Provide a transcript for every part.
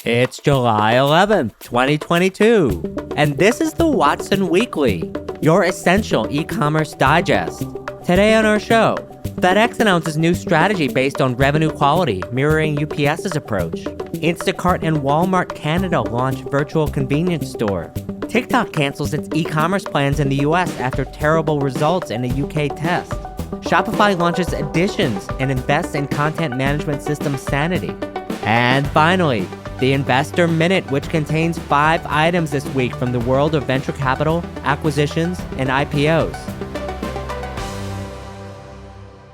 It's July 11th, 2022, and this is the Watson Weekly, your essential e-commerce digest. Today on our show, FedEx announces new strategy based on revenue quality, mirroring UPS's approach. Instacart and Walmart Canada launch virtual convenience store. TikTok cancels its e-commerce plans in the US after terrible results in a UK test. Shopify launches Editions and invests in content management system Sanity. And finally, the Investor Minute, which contains 5 items this week from the world of venture capital, acquisitions, and IPOs.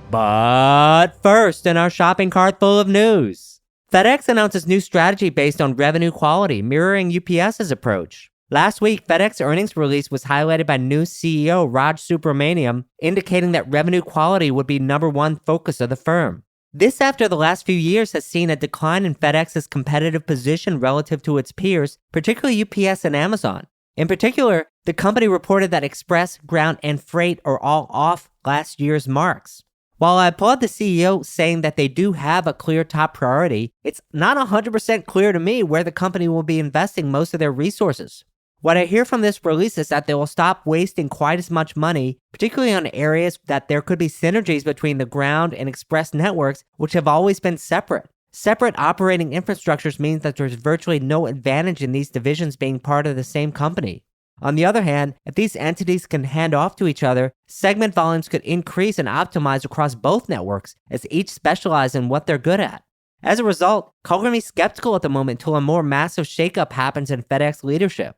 But first, in our shopping cart full of news, FedEx announces new strategy based on revenue quality, mirroring UPS's approach. Last week, FedEx earnings release was highlighted by new CEO Raj Subramaniam, indicating that revenue quality would be number one focus of the firm. This after the last few years has seen a decline in FedEx's competitive position relative to its peers, particularly UPS and Amazon. In particular, the company reported that express, ground, and freight are all off last year's marks. While I applaud the CEO saying that they do have a clear top priority, it's not 100% clear to me where the company will be investing most of their resources. What I hear from this release is that they will stop wasting quite as much money, particularly on areas that there could be synergies between the ground and express networks, which have always been separate. Separate operating infrastructures means that there's virtually no advantage in these divisions being part of the same company. On the other hand, if these entities can hand off to each other, segment volumes could increase and optimize across both networks as each specialize in what they're good at. As a result, color me skeptical at the moment until a more massive shakeup happens in FedEx leadership.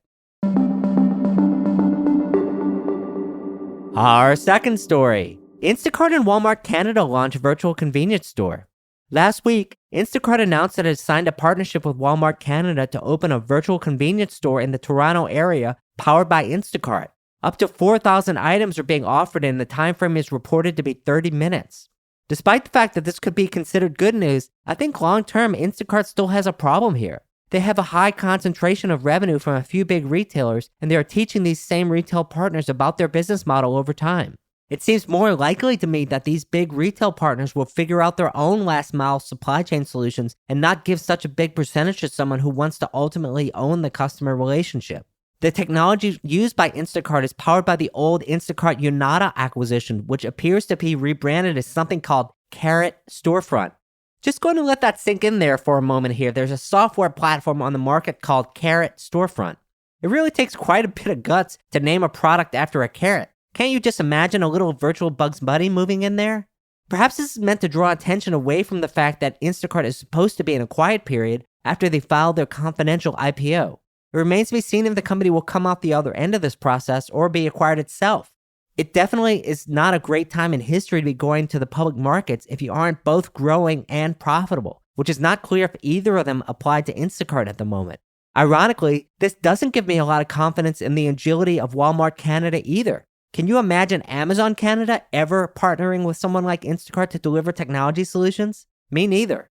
Our second story, Instacart and Walmart Canada launch virtual convenience store. Last week, Instacart announced that it has signed a partnership with Walmart Canada to open a virtual convenience store in the Toronto area powered by Instacart. Up to 4,000 items are being offered and the time frame is reported to be 30 minutes. Despite the fact that this could be considered good news, I think long-term Instacart still has a problem here. They have a high concentration of revenue from a few big retailers, and they are teaching these same retail partners about their business model over time. It seems more likely to me that these big retail partners will figure out their own last-mile supply chain solutions and not give such a big percentage to someone who wants to ultimately own the customer relationship. The technology used by Instacart is powered by the old Instacart Unada acquisition, which appears to be rebranded as something called Carrot Storefront. Just going to let that sink in there for a moment here. There's a software platform on the market called Carrot Storefront. It really takes quite a bit of guts to name a product after a carrot. Can't you just imagine a little virtual Bugs Bunny moving in there? Perhaps this is meant to draw attention away from the fact that Instacart is supposed to be in a quiet period after they filed their confidential IPO. It remains to be seen if the company will come out the other end of this process or be acquired itself. It definitely is not a great time in history to be going to the public markets if you aren't both growing and profitable, which is not clear if either of them apply to Instacart at the moment. Ironically, this doesn't give me a lot of confidence in the agility of Walmart Canada either. Can you imagine Amazon Canada ever partnering with someone like Instacart to deliver technology solutions? Me neither.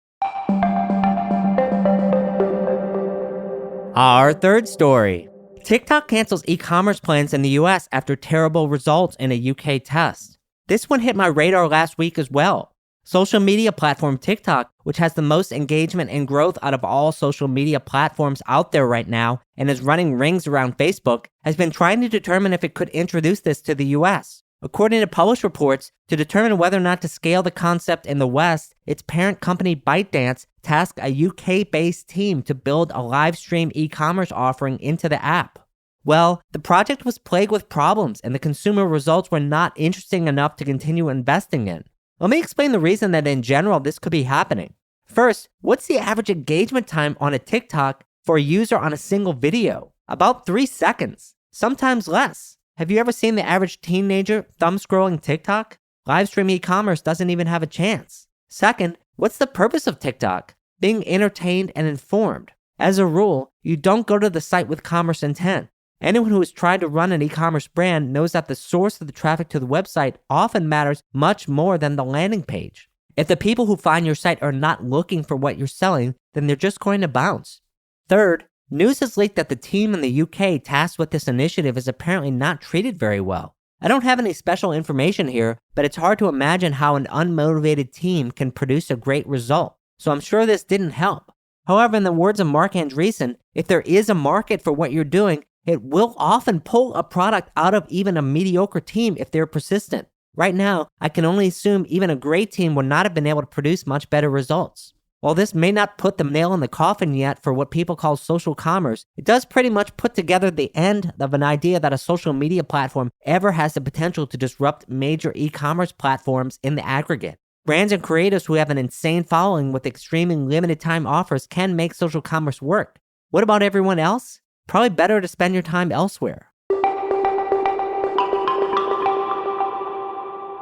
Our third story. TikTok cancels e-commerce plans in the US after terrible results in a UK test. This one hit my radar last week as well. Social media platform TikTok, which has the most engagement and growth out of all social media platforms out there right now and is running rings around Facebook, has been trying to determine if it could introduce this to the US. According to published reports, to determine whether or not to scale the concept in the West, its parent company ByteDance tasked a UK-based team to build a live stream e-commerce offering into the app. Well, the project was plagued with problems and the consumer results were not interesting enough to continue investing in. Let me explain the reason that in general this could be happening. First, what's the average engagement time on a TikTok for a user on a single video? About 3 seconds, sometimes less. Have you ever seen the average teenager thumb-scrolling TikTok? Live stream e-commerce doesn't even have a chance. Second, what's the purpose of TikTok? Being entertained and informed. As a rule, you don't go to the site with commerce intent. Anyone who has tried to run an e-commerce brand knows that the source of the traffic to the website often matters much more than the landing page. If the people who find your site are not looking for what you're selling, then they're just going to bounce. Third, news has leaked that the team in the UK tasked with this initiative is apparently not treated very well. I don't have any special information here, but it's hard to imagine how an unmotivated team can produce a great result. So I'm sure this didn't help. However, in the words of Mark Andreessen, if there is a market for what you're doing, it will often pull a product out of even a mediocre team if they're persistent. Right now, I can only assume even a great team would not have been able to produce much better results. While this may not put the nail in the coffin yet for what people call social commerce, it does pretty much put together the end of an idea that a social media platform ever has the potential to disrupt major e-commerce platforms in the aggregate. Brands and creators who have an insane following with extremely limited time offers can make social commerce work. What about everyone else? Probably better to spend your time elsewhere.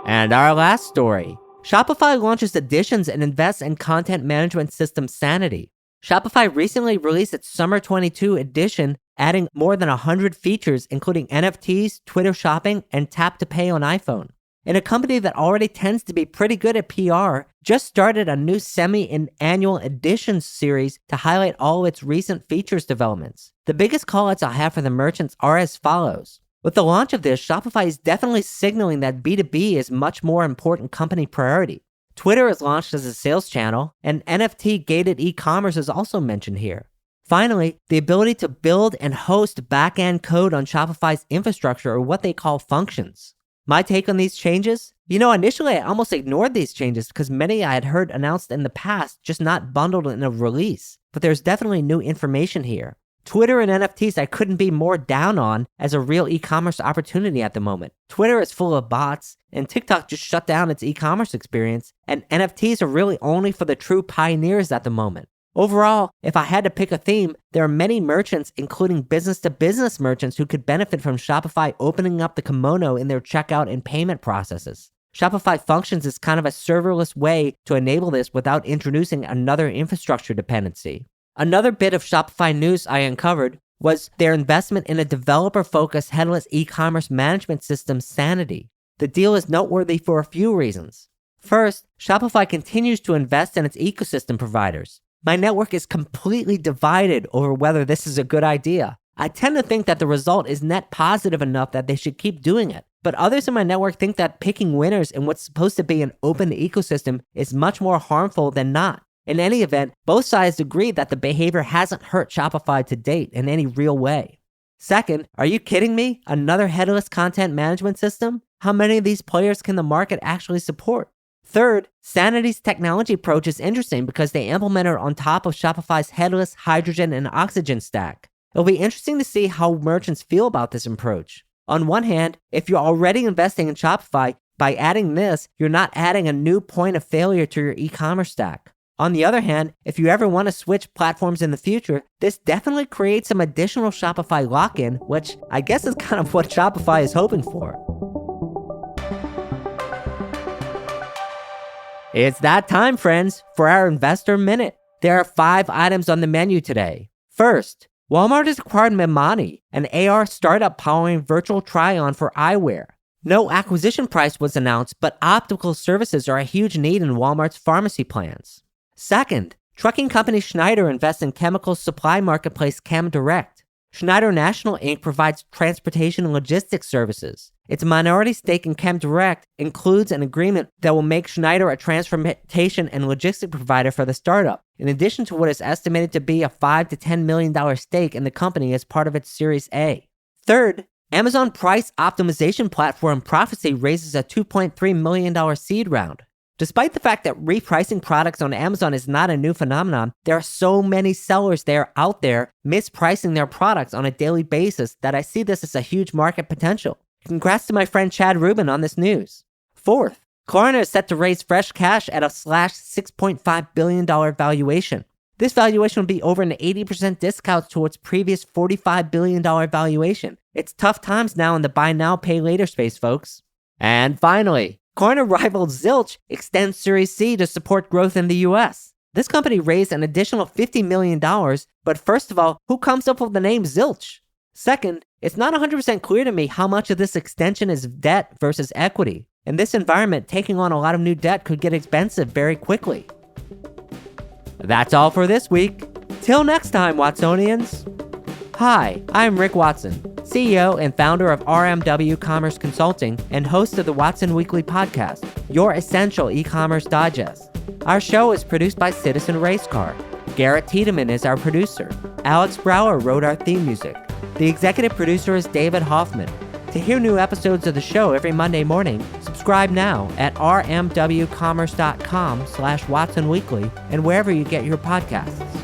And our last story. Shopify launches Editions and invests in content management system Sanity. Shopify recently released its Summer 22 edition, adding more than 100 features, including NFTs, Twitter shopping, and tap to pay on iPhone. And a company that already tends to be pretty good at PR just started a new semi-annual editions series to highlight all of its recent features developments. The biggest callouts I have for the merchants are as follows. With the launch of this, Shopify is definitely signaling that B2B is much more important company priority. Twitter is launched as a sales channel, and NFT-gated e-commerce is also mentioned here. Finally, the ability to build and host back-end code on Shopify's infrastructure, or what they call functions. My take on these changes? Initially I almost ignored these changes because many I had heard announced in the past, just not bundled in a release. But there's definitely new information here. Twitter and NFTs I couldn't be more down on as a real e-commerce opportunity at the moment. Twitter is full of bots, and TikTok just shut down its e-commerce experience, and NFTs are really only for the true pioneers at the moment. Overall, if I had to pick a theme, there are many merchants, including business-to-business merchants, who could benefit from Shopify opening up the kimono in their checkout and payment processes. Shopify Functions is kind of a serverless way to enable this without introducing another infrastructure dependency. Another bit of Shopify news I uncovered was their investment in a developer-focused headless e-commerce management system, Sanity. The deal is noteworthy for a few reasons. First, Shopify continues to invest in its ecosystem providers. My network is completely divided over whether this is a good idea. I tend to think that the result is net positive enough that they should keep doing it. But others in my network think that picking winners in what's supposed to be an open ecosystem is much more harmful than not. In any event, both sides agree that the behavior hasn't hurt Shopify to date in any real way. Second, are you kidding me? Another headless content management system? How many of these players can the market actually support? Third, Sanity's technology approach is interesting because they implement it on top of Shopify's headless hydrogen and oxygen stack. It'll be interesting to see how merchants feel about this approach. On one hand, if you're already investing in Shopify, by adding this, you're not adding a new point of failure to your e-commerce stack. On the other hand, if you ever want to switch platforms in the future, this definitely creates some additional Shopify lock-in, which I guess is kind of what Shopify is hoping for. It's that time, friends, for our Investor Minute. There are 5 items on the menu today. First, Walmart has acquired Memani, an AR startup powering virtual try-on for eyewear. No acquisition price was announced, but optical services are a huge need in Walmart's pharmacy plans. Second, trucking company Schneider invests in chemical supply marketplace ChemDirect. Schneider National Inc. provides transportation and logistics services. Its minority stake in ChemDirect includes an agreement that will make Schneider a transportation and logistics provider for the startup, in addition to what is estimated to be a $5 to $10 million stake in the company as part of its Series A. Third, Amazon price optimization platform Prophecy raises a $2.3 million seed round. Despite the fact that repricing products on Amazon is not a new phenomenon, there are so many sellers out there mispricing their products on a daily basis that I see this as a huge market potential. Congrats to my friend Chad Rubin on this news. Fourth, Klarna is set to raise fresh cash at a $6.5 billion valuation. This valuation will be over an 80% discount to its previous $45 billion valuation. It's tough times now in the buy now, pay later space, folks. And finally, Klarna rival Zilch extends Series C to support growth in the US. This company raised an additional $50 million, but first of all, who comes up with the name Zilch? Second, it's not 100% clear to me how much of this extension is debt versus equity. In this environment, taking on a lot of new debt could get expensive very quickly. That's all for this week. Till next time, Watsonians. Hi, I'm Rick Watson, CEO and founder of RMW Commerce Consulting and host of the Watson Weekly podcast, your essential e-commerce digest. Our show is produced by Citizen Racecar. Garrett Tiedemann is our producer. Alex Brower wrote our theme music. The executive producer is David Hoffman. To hear new episodes of the show every Monday morning, subscribe now at rmwcommerce.com/WatsonWeekly and wherever you get your podcasts.